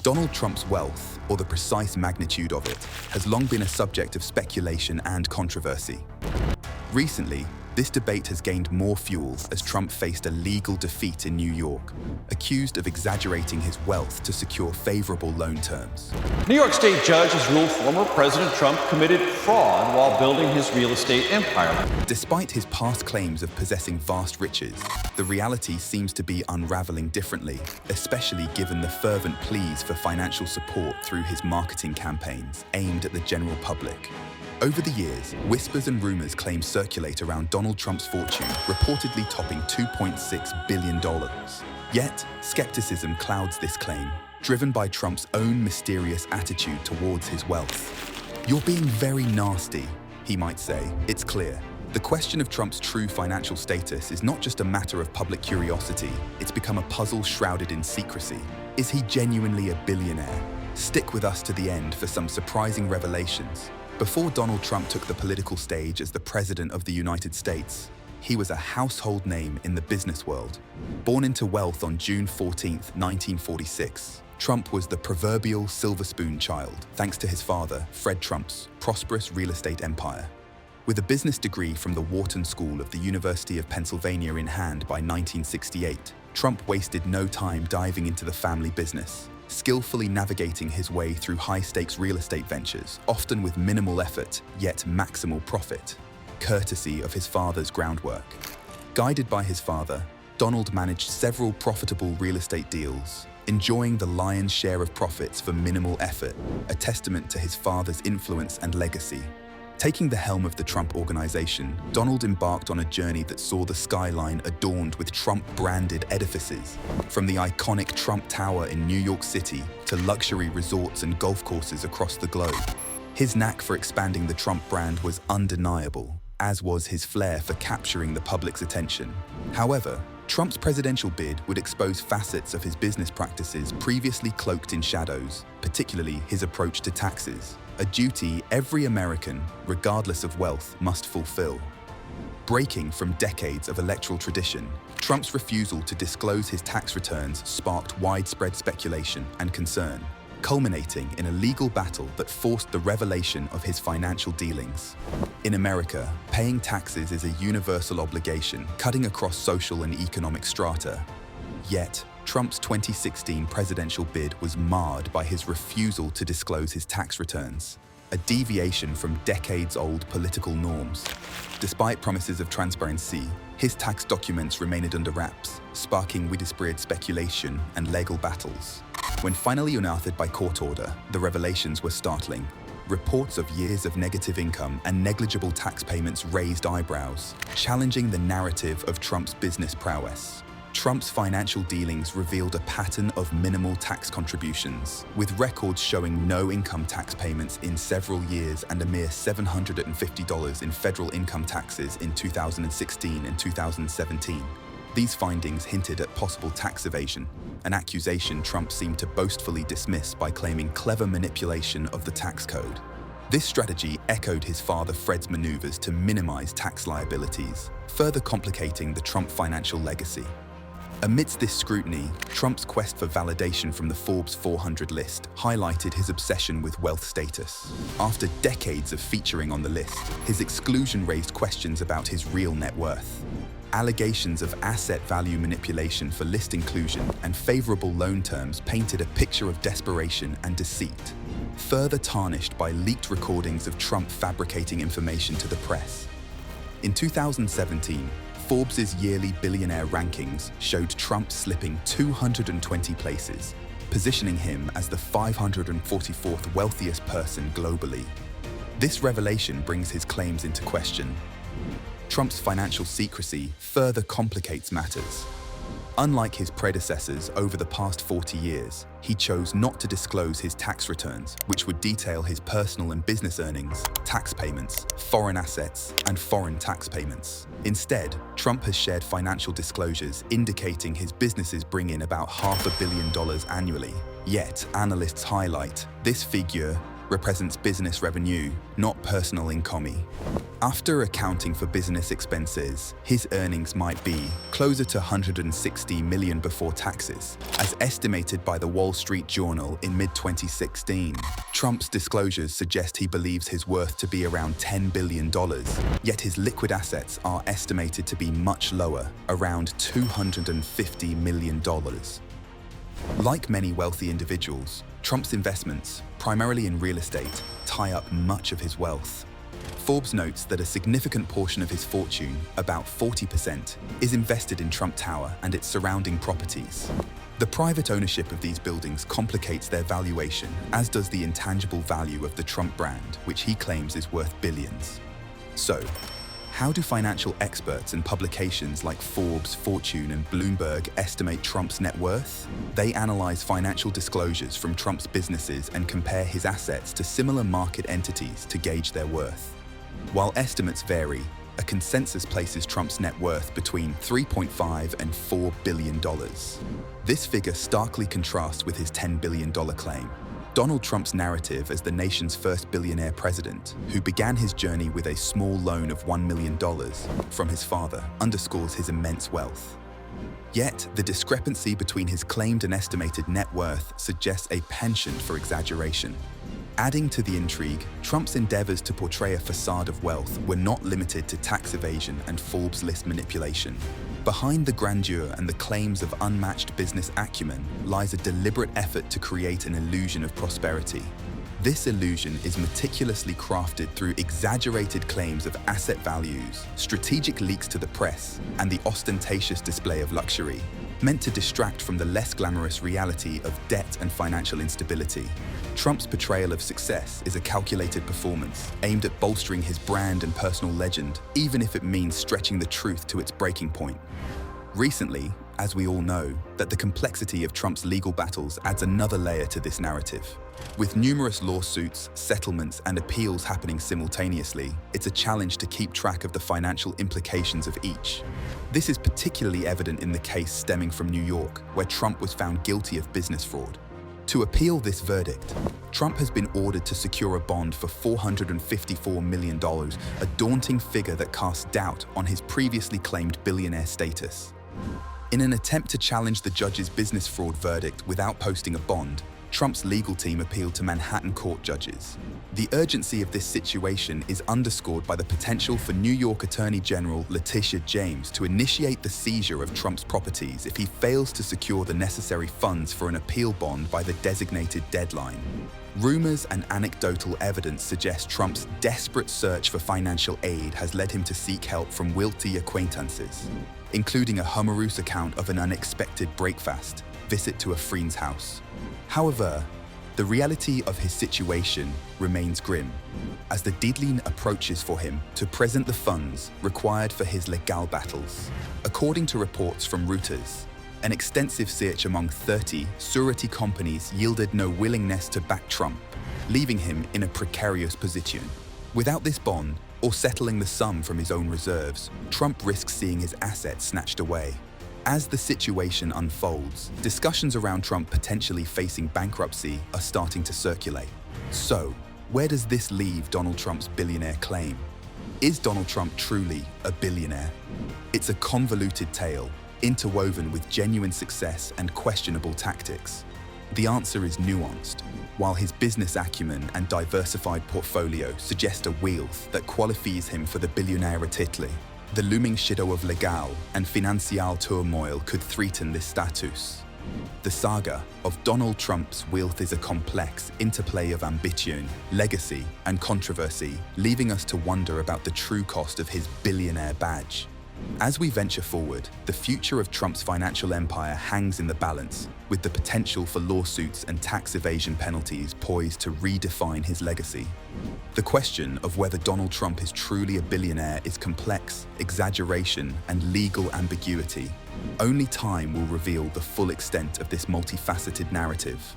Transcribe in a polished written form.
Donald Trump's wealth, or the precise magnitude of it, has long been a subject of speculation and controversy. Recently, this debate has gained more fuel as Trump faced a legal defeat in New York, accused of exaggerating his wealth to secure favorable loan terms. New York State judge has ruled former President Trump committed fraud while building his real estate empire. Despite his past claims of possessing vast riches, the reality seems to be unraveling differently, especially given the fervent pleas for financial support through his marketing campaigns aimed at the general public. Over the years, whispers and rumors claim circulate around Donald Trump's fortune, reportedly topping $2.6 billion. Yet, skepticism clouds this claim, driven by Trump's own mysterious attitude towards his wealth. "You're being very nasty," he might say. It's clear. The question of Trump's true financial status is not just a matter of public curiosity, it's become a puzzle shrouded in secrecy. Is he genuinely a billionaire? Stick with us to the end for some surprising revelations. Before Donald Trump took the political stage as the President of the United States, he was a household name in the business world. Born into wealth on June 14, 1946, Trump was the proverbial silver spoon child, thanks to his father, Fred Trump's prosperous real estate empire. With a business degree from the Wharton School of the University of Pennsylvania in hand by 1968, Trump wasted no time diving into the family business, skillfully navigating his way through high-stakes real estate ventures, often with minimal effort, yet maximal profit, courtesy of his father's groundwork. Guided by his father, Donald managed several profitable real estate deals, enjoying the lion's share of profits for minimal effort, a testament to his father's influence and legacy. Taking the helm of the Trump Organization, Donald embarked on a journey that saw the skyline adorned with Trump-branded edifices, from the iconic Trump Tower in New York City to luxury resorts and golf courses across the globe. His knack for expanding the Trump brand was undeniable, as was his flair for capturing the public's attention. However, Trump's presidential bid would expose facets of his business practices previously cloaked in shadows, particularly his approach to taxes, a duty every American, regardless of wealth, must fulfill. Breaking from decades of electoral tradition, Trump's refusal to disclose his tax returns sparked widespread speculation and concern, culminating in a legal battle that forced the revelation of his financial dealings. In America, paying taxes is a universal obligation, cutting across social and economic strata. Yet, Trump's 2016 presidential bid was marred by his refusal to disclose his tax returns, a deviation from decades-old political norms. Despite promises of transparency, his tax documents remained under wraps, sparking widespread speculation and legal battles. When finally unearthed by court order, the revelations were startling. Reports of years of negative income and negligible tax payments raised eyebrows, challenging the narrative of Trump's business prowess. Trump's financial dealings revealed a pattern of minimal tax contributions, with records showing no income tax payments in several years and a mere $750 in federal income taxes in 2016 and 2017. These findings hinted at possible tax evasion, an accusation Trump seemed to boastfully dismiss by claiming clever manipulation of the tax code. This strategy echoed his father Fred's maneuvers to minimize tax liabilities, further complicating the Trump financial legacy. Amidst this scrutiny, Trump's quest for validation from the Forbes 400 list highlighted his obsession with wealth status. After decades of featuring on the list, his exclusion raised questions about his real net worth. Allegations of asset value manipulation for list inclusion and favorable loan terms painted a picture of desperation and deceit, further tarnished by leaked recordings of Trump fabricating information to the press. In 2017, Forbes' yearly billionaire rankings showed Trump slipping 220 places, positioning him as the 544th wealthiest person globally. This revelation brings his claims into question. Trump's financial secrecy further complicates matters. Unlike his predecessors over the past 40 years, he chose not to disclose his tax returns, which would detail his personal and business earnings, tax payments, foreign assets, and foreign tax payments. Instead, Trump has shared financial disclosures indicating his businesses bring in about $500 million annually. Yet, analysts highlight this figure represents business revenue, not personal income. After accounting for business expenses, his earnings might be closer to $160 million before taxes, as estimated by the Wall Street Journal in mid-2016. Trump's disclosures suggest he believes his worth to be around $10 billion, yet his liquid assets are estimated to be much lower, around $250 million. Like many wealthy individuals, Trump's investments, primarily in real estate, tie up much of his wealth. Forbes notes that a significant portion of his fortune, about 40%, is invested in Trump Tower and its surrounding properties. The private ownership of these buildings complicates their valuation, as does the intangible value of the Trump brand, which he claims is worth billions. So, how do financial experts and publications like Forbes, Fortune, and Bloomberg estimate Trump's net worth? They analyze financial disclosures from Trump's businesses and compare his assets to similar market entities to gauge their worth. While estimates vary, a consensus places Trump's net worth between $3.5 and $4 billion. This figure starkly contrasts with his $10 billion claim. Donald Trump's narrative as the nation's first billionaire president, who began his journey with a small loan of $1 million from his father, underscores his immense wealth. Yet, the discrepancy between his claimed and estimated net worth suggests a penchant for exaggeration. Adding to the intrigue, Trump's endeavors to portray a facade of wealth were not limited to tax evasion and Forbes list manipulation. Behind the grandeur and the claims of unmatched business acumen lies a deliberate effort to create an illusion of prosperity. This illusion is meticulously crafted through exaggerated claims of asset values, strategic leaks to the press, and the ostentatious display of luxury, meant to distract from the less glamorous reality of debt and financial instability. Trump's portrayal of success is a calculated performance aimed at bolstering his brand and personal legend, even if it means stretching the truth to its breaking point. Recently, as we all know, that the complexity of Trump's legal battles adds another layer to this narrative. With numerous lawsuits, settlements, and appeals happening simultaneously, it's a challenge to keep track of the financial implications of each. This is particularly evident in the case stemming from New York, where Trump was found guilty of business fraud. To appeal this verdict, Trump has been ordered to secure a bond for $454 million, a daunting figure that casts doubt on his previously claimed billionaire status. In an attempt to challenge the judge's business fraud verdict without posting a bond, Trump's legal team appealed to Manhattan court judges. The urgency of this situation is underscored by the potential for New York Attorney General Letitia James to initiate the seizure of Trump's properties if he fails to secure the necessary funds for an appeal bond by the designated deadline. Rumors and anecdotal evidence suggest Trump's desperate search for financial aid has led him to seek help from wealthy acquaintances, including a humorous account of an unexpected breakfast visit to a friend's house. However, the reality of his situation remains grim, as the deadline approaches for him to present the funds required for his legal battles. According to reports from Reuters, an extensive search among 30 surety companies yielded no willingness to back Trump, leaving him in a precarious position. Without this bond, or settling the sum from his own reserves, Trump risks seeing his assets snatched away. As the situation unfolds, discussions around Trump potentially facing bankruptcy are starting to circulate. So, where does this leave Donald Trump's billionaire claim? Is Donald Trump truly a billionaire? It's a convoluted tale, interwoven with genuine success and questionable tactics. The answer is nuanced. While his business acumen and diversified portfolio suggest a wealth that qualifies him for the billionaire title, the looming shadow of legal and financial turmoil could threaten this status. The saga of Donald Trump's wealth is a complex interplay of ambition, legacy, and controversy, leaving us to wonder about the true cost of his billionaire badge. As we venture forward, the future of Trump's financial empire hangs in the balance, with the potential for lawsuits and tax evasion penalties poised to redefine his legacy. The question of whether Donald Trump is truly a billionaire is complex, exaggeration, and legal ambiguity. Only time will reveal the full extent of this multifaceted narrative.